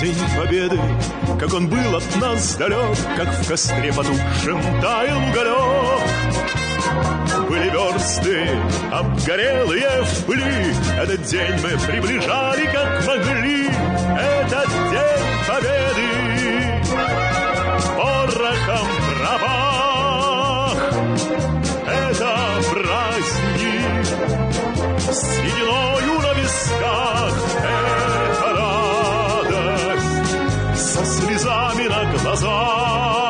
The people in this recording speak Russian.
День Победы, как он был от нас далек, как в костре потухшем таял уголек. Были версты обгорелые в пыли, этот день мы приближали как могли. Этот день Победы порохом пропах. Это праздник с сединою на висках. Это радость со слезами на глазах.